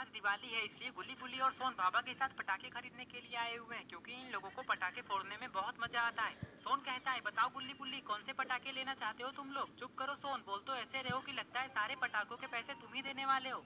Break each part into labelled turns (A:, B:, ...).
A: आज दिवाली है इसलिए गुल्ली बुल्ली और सोन बाबा के साथ पटाखे खरीदने के लिए आए हुए हैं क्योंकि इन लोगों को पटाखे फोड़ने में बहुत मजा आता है। सोन कहता है बताओ गुल्ली बुल्ली कौन से पटाखे लेना चाहते हो तुम लोग। चुप करो सोन, बोल तो ऐसे रहो कि लगता है सारे पटाखों के पैसे तुम ही देने वाले हो।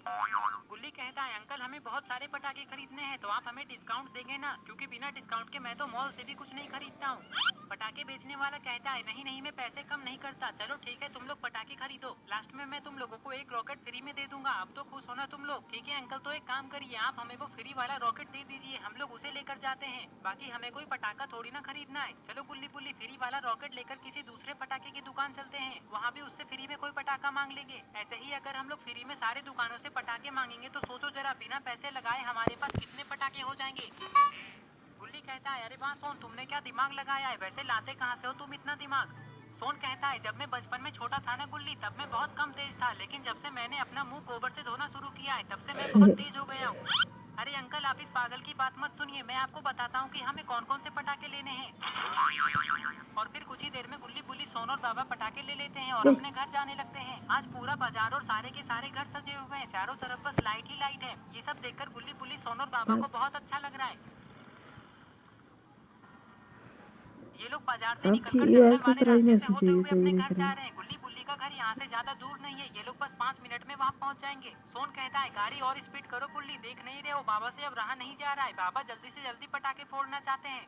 A: गुल्ली कहता है अंकल हमें बहुत सारे पटाखे खरीदने हैं तो आप हमें डिस्काउंट देंगे ना, क्योंकि बिना डिस्काउंट के मैं तो मॉल से भी कुछ नहीं खरीदता हूँ। पटाखे बेचने वाला कहता है नहीं नहीं मैं पैसे कम नहीं करता, चलो ठीक है तुम लोग पटाखे खरीदो, लास्ट में मैं तुम लोगों को एक रॉकेट फ्री में दे दूंगा। अब तो खुश होना तुम लोग। ठीक है अंकल तो एक काम करिए आप हमें वो फ्री वाला रॉकेट दे दीजिए, हम लोग उसे लेकर जाते हैं, बाकी हमें कोई पटाखा थोड़ी ना खरीदना है। चलो गुल्ली बुल्ली फ्री वाला रॉकेट लेकर किसी दूसरे पटाखे की दुकान चलते हैं, वहाँ भी उससे फ्री में कोई पटाखा मांग लेंगे। ऐसे ही अगर हम लोग फ्री में सारे दुकानों से पटाखे मांगेंगे तो सोचो जरा बिना पैसे लगाए हमारे पास कितने पटाखे हो जाएंगे। गुल्ली कहता है अरे वाह सोन तुमने क्या दिमाग लगाया है, वैसे लाते कहाँ से हो तुम इतना दिमाग। सोन कहता है जब मैं बचपन में छोटा था ना गुल्ली तब मैं बहुत कम तेज था, लेकिन जब से मैंने अपना मुंह गोबर से धोना शुरू किया है तब से मैं बहुत तेज हो गया हूँ। अरे अंकल आप इस पागल की बात मत सुनिए, मैं आपको बताता हूँ कि हमें कौन कौन से पटाखे लेने हैं। और फिर कुछ ही देर में गुल्ली बुल्ली सोन और बाबा पटाखे ले लेते हैं और अपने घर जाने लगते हैं। आज पूरा बाजार और सारे के सारे घर सजे हुए हैं, चारों तरफ बस लाइट ही लाइट है। ये सब देखकर गुल्ली बुल्ली सोन और बाबा को बहुत अच्छा लग रहा है। ये लोग बाजार से निकलकर जंगल वाले रास्ते से होते हुए अपने घर जा रहे हैं। गुल्ली बुल्ली का घर यहाँ से ज्यादा दूर नहीं है, ये लोग बस 5 मिनट में वहाँ पहुँच जाएंगे। सोन कहता है गाड़ी और स्पीड करो गुल्ली, देख नहीं रहे हो बाबा से अब रहा नहीं जा रहा है, बाबा जल्दी से जल्दी पटाखे फोड़ना चाहते हैं।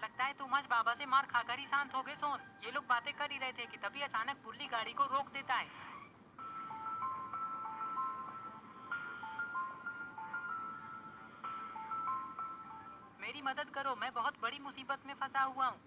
A: लगता है तुम आज बाबा से मार खाकर ही शांत हो गए सोन। ये लोग बातें कर ही रहे थे कि तभी अचानक बुल्ली गाड़ी को रोक देता है। मेरी मदद करो, मैं बहुत बड़ी मुसीबत में फंसा हुआ हूँ।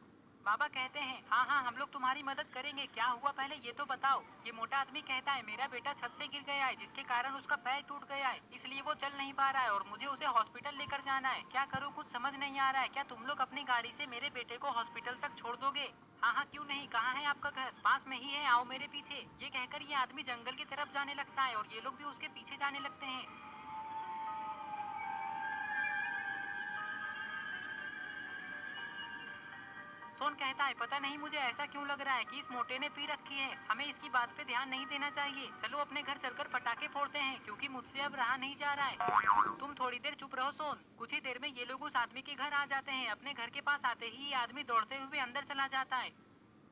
A: बाबा कहते हैं हाँ हाँ हम लोग तुम्हारी मदद करेंगे, क्या हुआ पहले ये तो बताओ। ये मोटा आदमी कहता है मेरा बेटा छत से गिर गया है जिसके कारण उसका पैर टूट गया है, इसलिए वो चल नहीं पा रहा है और मुझे उसे हॉस्पिटल लेकर जाना है। क्या करूँ कुछ समझ नहीं आ रहा है, क्या तुम लोग अपनी गाड़ी से मेरे बेटे को हॉस्पिटल तक छोड़ दोगे। हाँ हाँ क्यों नहीं, कहाँ है आपका घर, पास में ही है, आओ मेरे पीछे। ये कहकर ये आदमी जंगल की तरफ जाने लगता है और ये लोग भी उसके पीछे जाने लगते हैं। सोन कहता है पता नहीं मुझे ऐसा क्यों लग रहा है कि इस मोटे ने पी रखी है, हमें इसकी बात पे ध्यान नहीं देना चाहिए। चलो अपने घर चलकर पटाखे फोड़ते हैं क्योंकि मुझसे अब रहा नहीं जा रहा है। तुम थोड़ी देर चुप रहो सोन। कुछ ही देर में ये लोग उस आदमी के घर आ जाते हैं। अपने घर के पास आते ही ये आदमी दौड़ते हुए अंदर चला जाता है।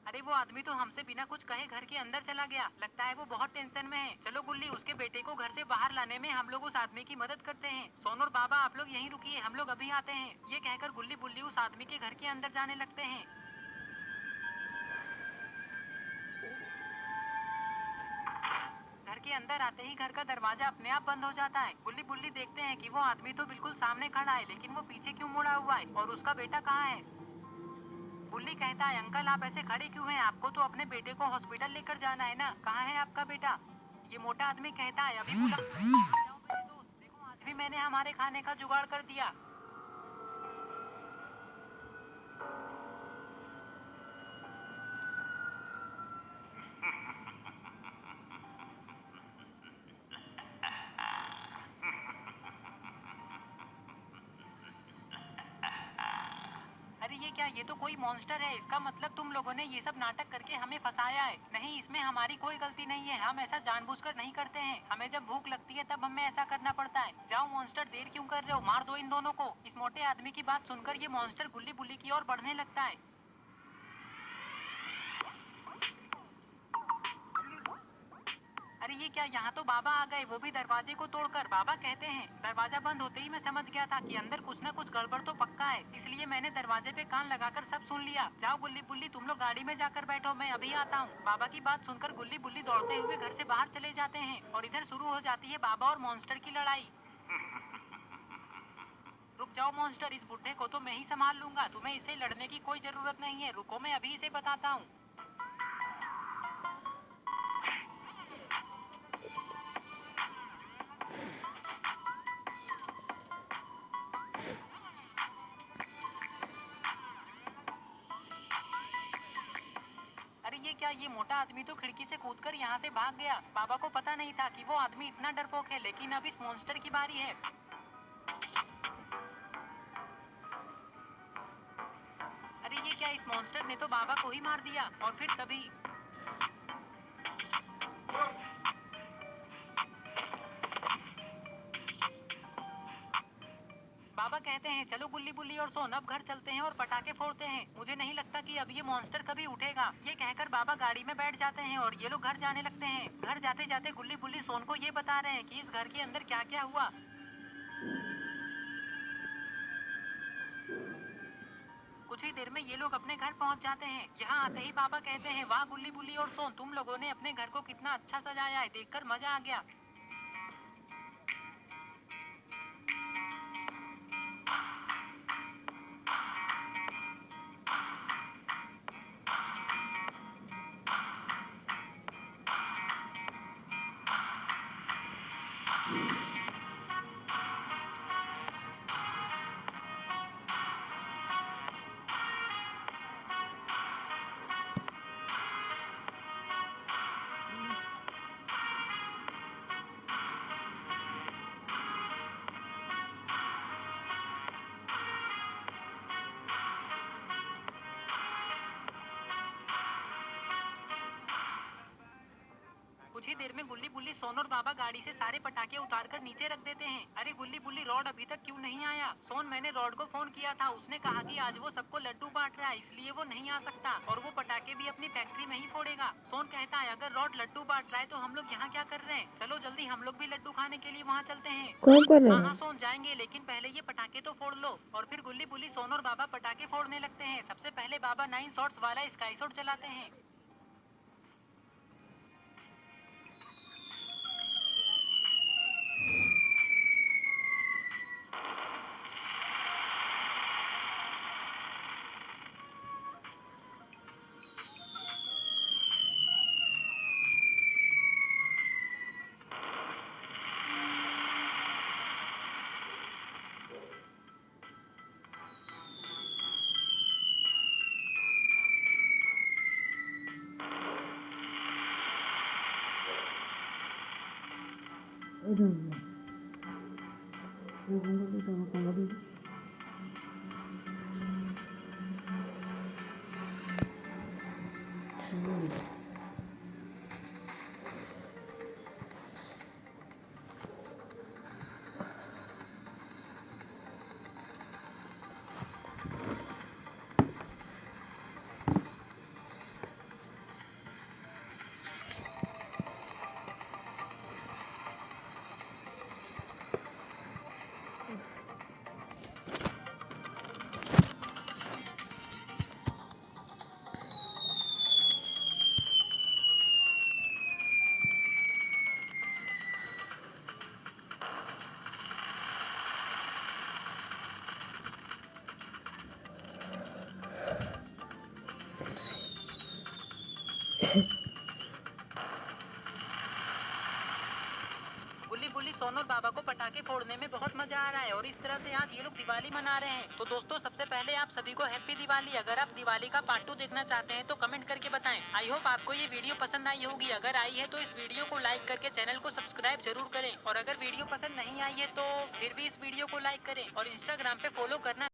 A: अरे वो आदमी तो हमसे बिना कुछ कहे घर के अंदर चला गया, लगता है वो बहुत टेंशन में है। चलो गुल्ली उसके बेटे को घर से बाहर लाने में हम लोग उस आदमी की मदद करते हैं। सोन और बाबा आप लोग यहीं रुकिए, हम लोग अभी आते हैं। ये कहकर गुल्ली बुल्ली उस आदमी के घर के अंदर जाने लगते हैं। घर के अंदर आते ही घर का दरवाजा अपने आप बंद हो जाता है। गुल्ली बुल्ली देखते हैं कि वो आदमी तो बिल्कुल सामने खड़ा है लेकिन वो पीछे क्यों मुड़ा हुआ है और उसका बेटा कहाँ है। बुल्ली कहता है अंकल आप ऐसे खड़े क्यों हैं, आपको तो अपने बेटे को हॉस्पिटल लेकर जाना है ना, कहाँ है आपका बेटा। ये मोटा आदमी कहता है अभी बुला जाओ मेरे दोस्त, देखो आज भी मैंने हमारे खाने का जुगाड़ कर दिया। अरे ये क्या, ये तो कोई मॉन्स्टर है, इसका मतलब तुम लोगों ने ये सब नाटक करके हमें फंसाया है। नहीं इसमें हमारी कोई गलती नहीं है, हम ऐसा जानबूझकर नहीं करते हैं, हमें जब भूख लगती है तब हमें ऐसा करना पड़ता है। जाओ मॉन्स्टर देर क्यों कर रहे हो, मार दो इन दोनों को। इस मोटे आदमी की बात सुनकर ये मॉन्स्टर गुल्ली बुल्ली की ओर बढ़ने लगता है। अरे ये क्या, यहाँ तो बाबा आ गए, वो भी दरवाजे को तोड़कर। बाबा कहते हैं दरवाजा बंद होते ही मैं समझ गया था कि अंदर कुछ न कुछ गड़बड़ तो पक्का है, इसलिए मैंने दरवाजे पे कान लगाकर सब सुन लिया। जाओ गुल्ली बुल्ली तुम लोग गाड़ी में जाकर बैठो, मैं अभी आता हूँ। बाबा की बात सुनकर गुल्ली बुल्ली दौड़ते हुए घर से बाहर चले जाते हैं और इधर शुरू हो जाती है बाबा और मॉन्स्टर की लड़ाई। रुक जाओ मॉन्स्टर, इस बुड्ढे को तो मैं ही संभाल लूंगा, तुम्हें इसे लड़ने की कोई जरूरत नहीं है, रुको मैं अभी इसे बताता हूँ। अरे ये क्या, ये मोटा आदमी तो खिड़की से कूदकर यहाँ से भाग गया। बाबा को पता नहीं था कि वो आदमी इतना डरपोक है, लेकिन अब इस मॉन्स्टर की बारी है। अरे ये क्या, इस मॉन्स्टर ने तो बाबा को ही मार दिया। और फिर तभी बाबा कहते हैं चलो गुल्ली बुल्ली और सोन अब घर चलते हैं और पटाखे फोड़ते हैं, मुझे नहीं लगता कि अब ये मॉन्स्टर कभी उठेगा। ये कहकर बाबा गाड़ी में बैठ जाते हैं और ये लोग घर जाने लगते हैं। घर जाते जाते गुल्ली बुल्ली सोन को ये बता रहे हैं कि इस घर के अंदर क्या क्या हुआ। कुछ ही देर में ये लोग अपने घर पहुंच जाते हैं। यहाँ आते ही बाबा कहते हैं वाह गुल्ली बुल्ली और सोन, तुम लोगों ने अपने घर को कितना अच्छा सजाया है, देखकर मजा आ गया। कुछ ही देर में गुल्ली बुल्ली सोन और बाबा गाड़ी से सारे पटाखे उतारकर नीचे रख देते हैं। अरे गुल्ली बुल्ली रॉड अभी तक क्यों नहीं आया? सोन मैंने रॉड को फोन किया था, उसने कहा कि आज वो सबको लड्डू बांट रहा है इसलिए वो नहीं आ सकता और वो पटाखे भी अपनी फैक्ट्री में ही फोड़ेगा। सोन कहता है अगर रॉड लड्डू बांट रहा है तो हम लोग यहाँ क्या कर रहे हैं, चलो जल्दी हम लोग भी लड्डू खाने के लिए वहाँ चलते हैं।
B: कौन कर रहा
A: हाँ
B: है?
A: हाँ सोन जाएंगे, लेकिन पहले ये पटाखे तो फोड़ लो। और फिर गुल्ली बुल्ली सोन और बाबा पटाखे फोड़ने लगते हैं। सबसे पहले बाबा 9 शॉट्स वाला स्काई शॉट चलाते हैं। गुल्ली बुल्ली सोन और बाबा को पटाखे फोड़ने में बहुत मजा आ रहा है और इस तरह से आज ये लोग दिवाली मना रहे हैं। तो दोस्तों सबसे पहले आप सभी को हैप्पी दिवाली। अगर आप दिवाली का पार्ट 2 देखना चाहते हैं तो कमेंट करके बताएं। आई होप आपको ये वीडियो पसंद आई होगी। अगर आई है तो इस वीडियो को लाइक करके चैनल को सब्सक्राइब जरूर करें और अगर वीडियो पसंद नहीं आई है तो फिर भी इस वीडियो को लाइक करें और इंस्टाग्राम पे फॉलो करना